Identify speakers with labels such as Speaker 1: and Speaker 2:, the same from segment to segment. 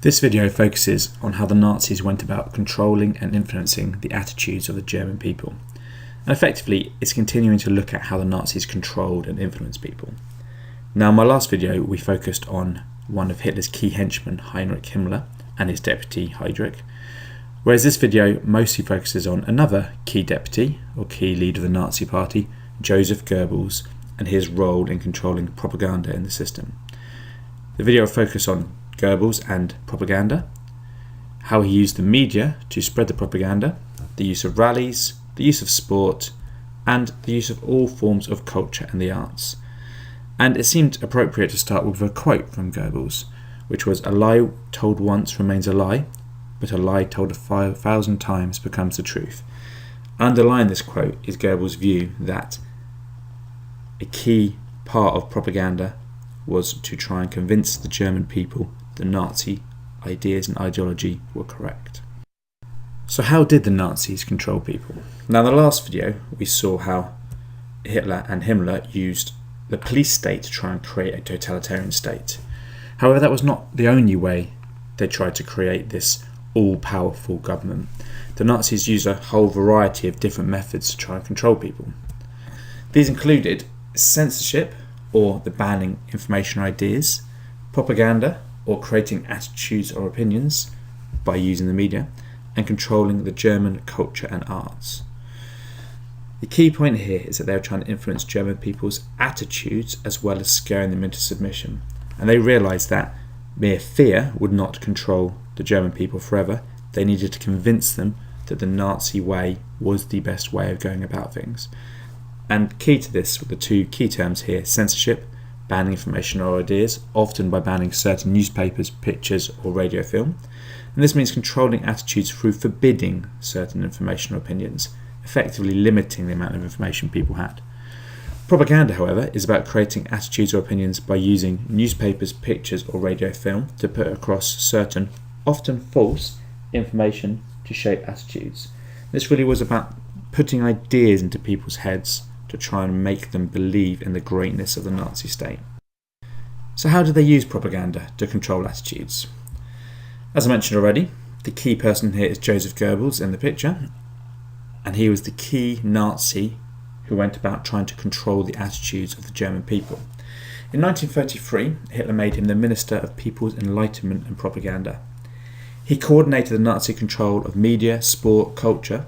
Speaker 1: This video focuses on how the Nazis went about controlling and influencing the attitudes of the German people. And effectively, it's continuing to look at how the Nazis controlled and influenced people. Now, in my last video, we focused on one of Hitler's key henchmen, Heinrich Himmler, and his deputy, Heydrich. Whereas this video mostly focuses on another key deputy, or key leader of the Nazi party, Joseph Goebbels, and his role in controlling propaganda in the system. The video will focus on Goebbels and propaganda, how he used the media to spread the propaganda, the use of rallies, the use of sport, and the use of all forms of culture and the arts. And it seemed appropriate to start with a quote from Goebbels, which was, "A lie told once remains a lie, but a lie told 1,000 times becomes the truth." Underlying this quote is Goebbels' view that a key part of propaganda was to try and convince the German people the Nazi ideas and ideology were correct. So how did the Nazis control people? Now, in the last video, we saw how Hitler and Himmler used the police state to try and create a totalitarian state. However, that was not the only way they tried to create this all-powerful government. The Nazis used a whole variety of different methods to try and control people. These included censorship, or the banning information or ideas, propaganda, or creating attitudes or opinions by using the media, and controlling the German culture and arts. The key point here is that they were trying to influence German people's attitudes as well as scaring them into submission. And they realised that mere fear would not control the German people forever. They needed to convince them that the Nazi way was the best way of going about things. And key to this were the two key terms here: censorship, banning information or ideas, often by banning certain newspapers, pictures or radio film. And this means controlling attitudes through forbidding certain information or opinions, effectively limiting the amount of information people had. Propaganda, however, is about creating attitudes or opinions by using newspapers, pictures or radio film to put across certain, often false, information to shape attitudes. This really was about putting ideas into people's heads to try and make them believe in the greatness of the Nazi state. So how did they use propaganda to control attitudes? As I mentioned already, the key person here is Joseph Goebbels in the picture, and he was the key Nazi who went about trying to control the attitudes of the German people. In 1933, Hitler made him the Minister of People's Enlightenment and Propaganda. He coordinated the Nazi control of media, sport, culture,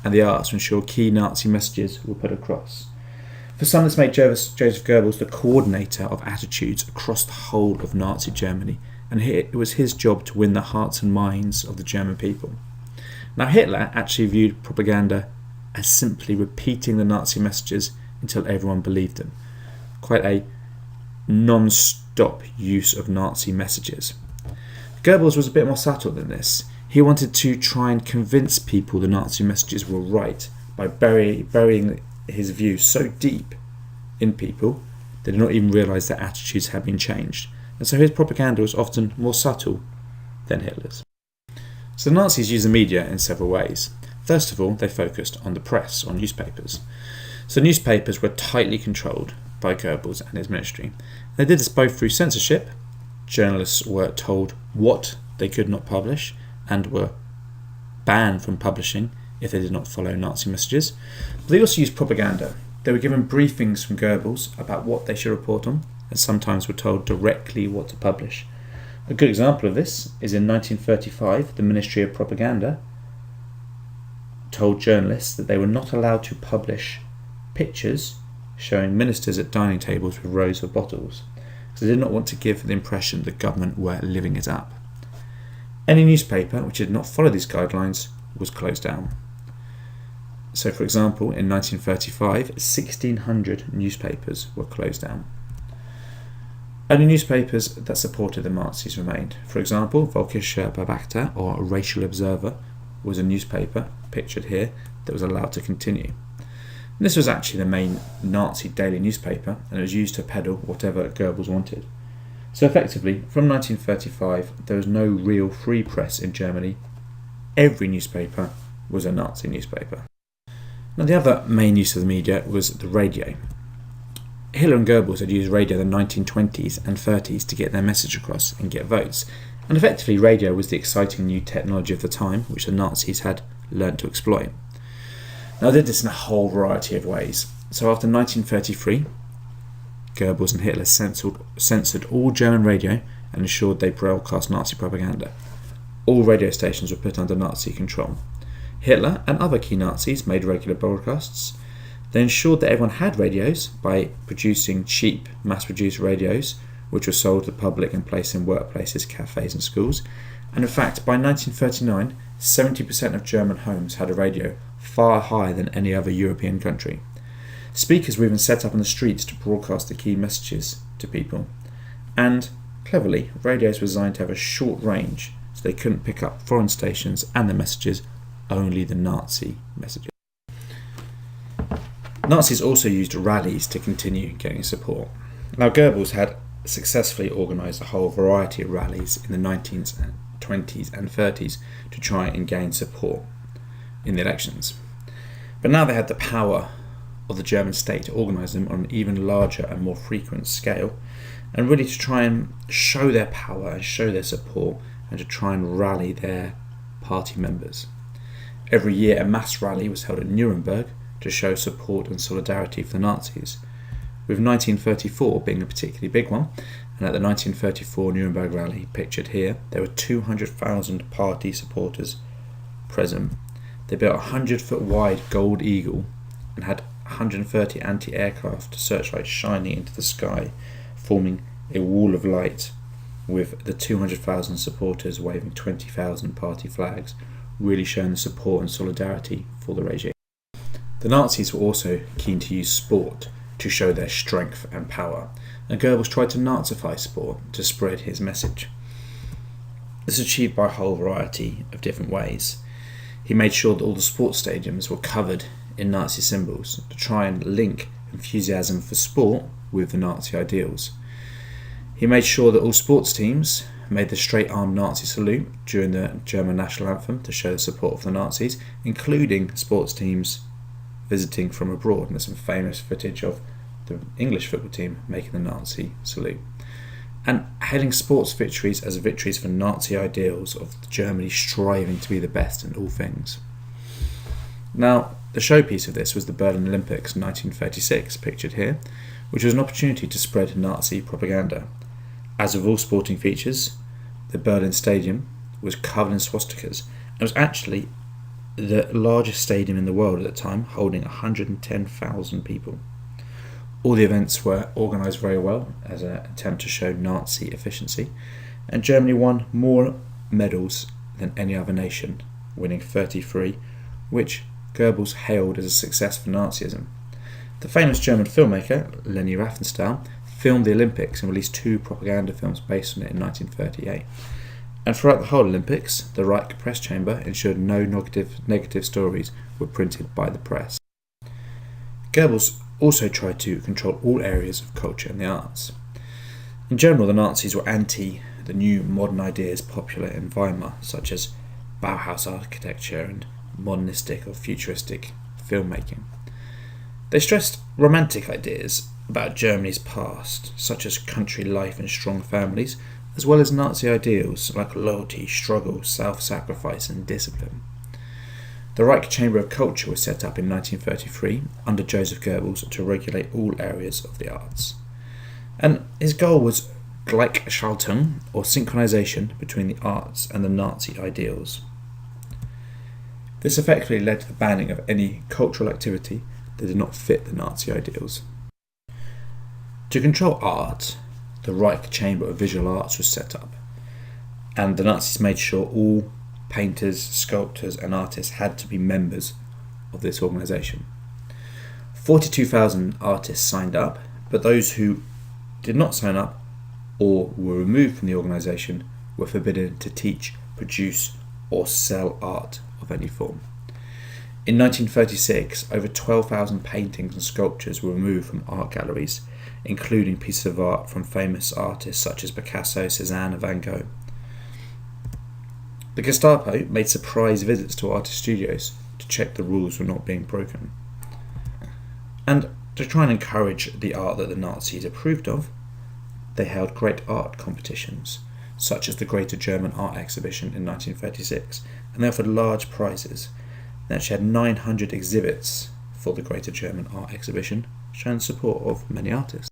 Speaker 1: and the arts to ensure key Nazi messages were put across. For some, this made Joseph Goebbels the coordinator of attitudes across the whole of Nazi Germany, and it was his job to win the hearts and minds of the German people. Now, Hitler actually viewed propaganda as simply repeating the Nazi messages until everyone believed them. Quite a non-stop use of Nazi messages. Goebbels was a bit more subtle than this. He wanted to try and convince people the Nazi messages were right by burying his views so deep in people they did not even realise their attitudes had been changed. And so his propaganda was often more subtle than Hitler's. So the Nazis used the media in several ways. First of all, they focused on the press, on newspapers. So newspapers were tightly controlled by Goebbels and his ministry. They did this both through censorship. Journalists were told what they could not publish and were banned from publishing if they did not follow Nazi messages. But they also used propaganda. They were given briefings from Goebbels about what they should report on, and sometimes were told directly what to publish. A good example of this is in 1935, the Ministry of Propaganda told journalists that they were not allowed to publish pictures showing ministers at dining tables with rows of bottles, because they did not want to give the impression the government were living it up. Any newspaper which did not follow these guidelines was closed down. So, for example, in 1935, 1,600 newspapers were closed down. Only newspapers that supported the Nazis remained. For example, Völkischer Beobachter, or Racial Observer, was a newspaper, pictured here, that was allowed to continue. And this was actually the main Nazi daily newspaper, and it was used to peddle whatever Goebbels wanted. So effectively, from 1935, there was no real free press in Germany. Every newspaper was a Nazi newspaper. Now, the other main use of the media was the radio. Hitler and Goebbels had used radio in the 1920s and 30s to get their message across and get votes. And effectively, radio was the exciting new technology of the time, which the Nazis had learnt to exploit. Now, they did this in a whole variety of ways. So after 1933, Goebbels and Hitler censored all German radio and ensured they broadcast Nazi propaganda. All radio stations were put under Nazi control. Hitler and other key Nazis made regular broadcasts. They ensured that everyone had radios by producing cheap, mass-produced radios, which were sold to the public and placed in workplaces, cafes and schools. And in fact, by 1939, 70% of German homes had a radio, far higher than any other European country. Speakers were even set up in the streets to broadcast the key messages to people. And, cleverly, radios were designed to have a short range, so they couldn't pick up foreign stations and their messages, only the Nazi messages. Nazis also used rallies to continue getting support. Now, Goebbels had successfully organised a whole variety of rallies in the 1920s and 30s to try and gain support in the elections. But now they had the power of the German state to organise them on an even larger and more frequent scale, and really to try and show their power and show their support and to try and rally their party members. Every year a mass rally was held in Nuremberg to show support and solidarity for the Nazis, with 1934 being a particularly big one. And at the 1934 Nuremberg rally pictured here, there were 200,000 party supporters present. They built a 100-foot wide gold eagle and had 130 anti-aircraft searchlights shining into the sky, forming a wall of light, with the 200,000 supporters waving 20,000 party flags, really showing the support and solidarity for the regime. The Nazis were also keen to use sport to show their strength and power, and Goebbels tried to Nazify sport to spread his message. This was achieved by a whole variety of different ways. He made sure that all the sports stadiums were covered in Nazi symbols to try and link enthusiasm for sport with the Nazi ideals. He made sure that all sports teams made the straight-arm Nazi salute during the German national anthem to show the support for the Nazis, including sports teams visiting from abroad. And there's some famous footage of the English football team making the Nazi salute. And hailing sports victories as victories for Nazi ideals of Germany striving to be the best in all things. Now, the showpiece of this was the Berlin Olympics 1936, pictured here, which was an opportunity to spread Nazi propaganda. As with all sporting features, the Berlin Stadium was covered in swastikas and was actually the largest stadium in the world at the time, holding 110,000 people. All the events were organised very well as an attempt to show Nazi efficiency, and Germany won more medals than any other nation, winning 33, which Goebbels hailed as a success for Nazism. The famous German filmmaker Leni Riefenstahl filmed the Olympics and released 2 propaganda films based on it in 1938. And throughout the whole Olympics, the Reich press chamber ensured no negative stories were printed by the press. Goebbels also tried to control all areas of culture and the arts. In general, the Nazis were anti the new modern ideas popular in Weimar, such as Bauhaus architecture and modernistic or futuristic filmmaking. They stressed romantic ideas about Germany's past, such as country life and strong families, as well as Nazi ideals like loyalty, struggle, self-sacrifice and discipline. The Reich Chamber of Culture was set up in 1933 under Joseph Goebbels to regulate all areas of the arts. And his goal was Gleichschaltung, or synchronization between the arts and the Nazi ideals. This effectively led to the banning of any cultural activity that did not fit the Nazi ideals. To control art, the Reich Chamber of Visual Arts was set up, and the Nazis made sure all painters, sculptors and artists had to be members of this organisation. 42,000 artists signed up, but those who did not sign up or were removed from the organisation were forbidden to teach, produce or sell art of any form. In 1936, over 12,000 paintings and sculptures were removed from art galleries, including pieces of art from famous artists such as Picasso, Cézanne and Van Gogh. The Gestapo made surprise visits to artist studios to check the rules were not being broken. And to try and encourage the art that the Nazis approved of, they held great art competitions, such as the Greater German Art Exhibition in 1936, and they offered large prizes. They actually had 900 exhibits for the Greater German Art Exhibition, showing the support of many artists.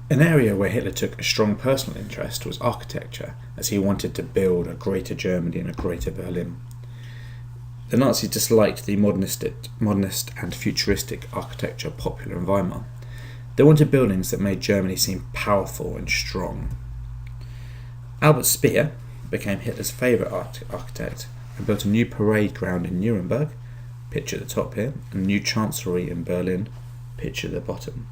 Speaker 1: An area where Hitler took a strong personal interest was architecture, as he wanted to build a greater Germany and a greater Berlin. The Nazis disliked the modernist and futuristic architecture popular in Weimar. They wanted buildings that made Germany seem powerful and strong. Albert Speer became Hitler's favourite architect and built a new parade ground in Nuremberg, picture at the top here, and a new chancellery in Berlin, picture at the bottom.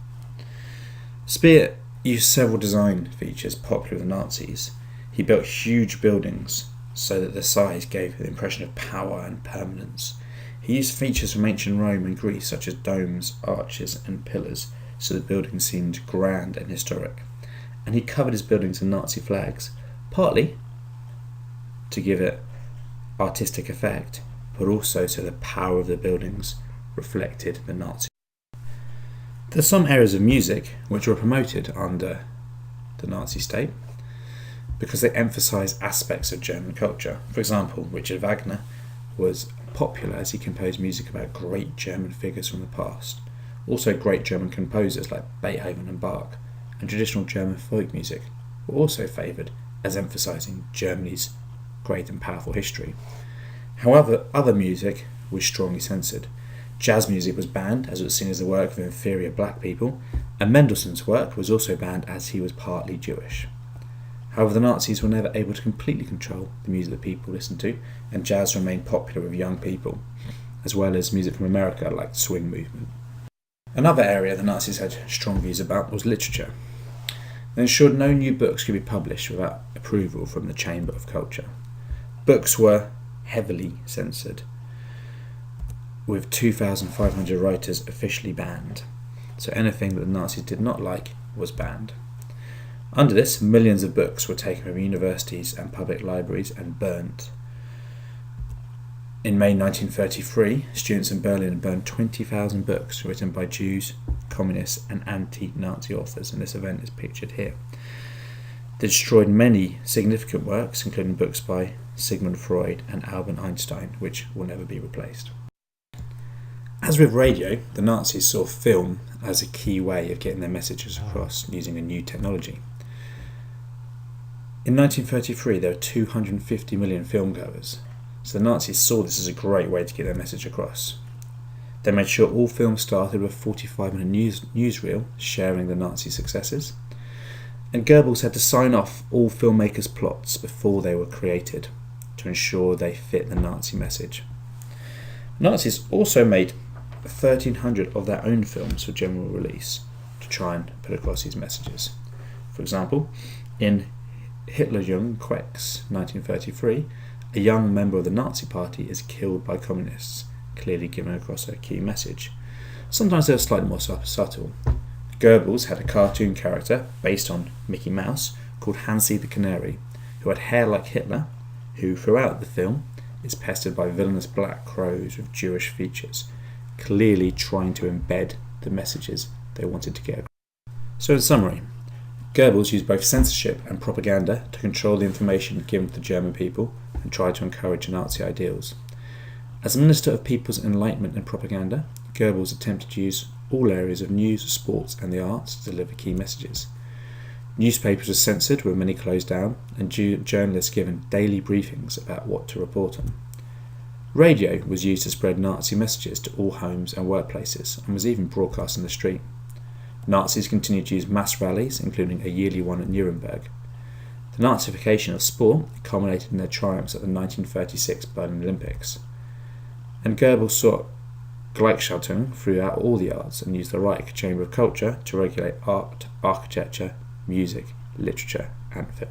Speaker 1: Speer used several design features popular with the Nazis. He built huge buildings so that the size gave the impression of power and permanence. He used features from ancient Rome and Greece such as domes, arches and pillars so the buildings seemed grand and historic. And he covered his buildings in Nazi flags, partly to give it artistic effect, but also so the power of the buildings reflected the Nazi. There are some areas of music which were promoted under the Nazi state because they emphasised aspects of German culture. For example, Richard Wagner was popular as he composed music about great German figures from the past. Also, great German composers like Beethoven and Bach and traditional German folk music were also favoured as emphasising Germany's great and powerful history. However, other music was strongly censored. Jazz music was banned as it was seen as the work of inferior black people, and Mendelssohn's work was also banned as he was partly Jewish. However, the Nazis were never able to completely control the music that people listened to, and jazz remained popular with young people, as well as music from America like the swing movement. Another area the Nazis had strong views about was literature. They ensured no new books could be published without approval from the Chamber of Culture. Books were heavily censored, with 2,500 writers officially banned, so anything that the Nazis did not like was banned. Under this, millions of books were taken from universities and public libraries and burnt. In May 1933, students in Berlin burned 20,000 books written by Jews, communists and anti-Nazi authors, and this event is pictured here. They destroyed many significant works, including books by Sigmund Freud and Albert Einstein, which will never be replaced. As with radio, the Nazis saw film as a key way of getting their messages across using a new technology. In 1933, there were 250 million filmgoers, so the Nazis saw this as a great way to get their message across. They made sure all films started with a 45-minute newsreel sharing the Nazi successes, and Goebbels had to sign off all filmmakers' plots before they were created to ensure they fit the Nazi message. Nazis also made 1,300 of their own films for general release to try and put across these messages. For example, in Hitlerjugend Quecks 1933, a young member of the Nazi Party is killed by communists, clearly giving across a key message. Sometimes they were slightly more subtle. Goebbels had a cartoon character based on Mickey Mouse called Hansi the Canary, who had hair like Hitler, who throughout the film is pestered by villainous black crows with Jewish features, clearly trying to embed the messages they wanted to get. So in summary, Goebbels used both censorship and propaganda to control the information given to the German people and tried to encourage Nazi ideals. As a minister of people's enlightenment and propaganda, Goebbels attempted to use all areas of news, sports and the arts to deliver key messages. Newspapers were censored, with many closed down, and journalists given daily briefings about what to report on. Radio was used to spread Nazi messages to all homes and workplaces, and was even broadcast in the street. Nazis continued to use mass rallies, including a yearly one at Nuremberg. The Nazification of sport culminated in their triumphs at the 1936 Berlin Olympics. And Goebbels sought Gleichschaltung throughout all the arts and used the Reich Chamber of Culture to regulate art, architecture, music, literature and film.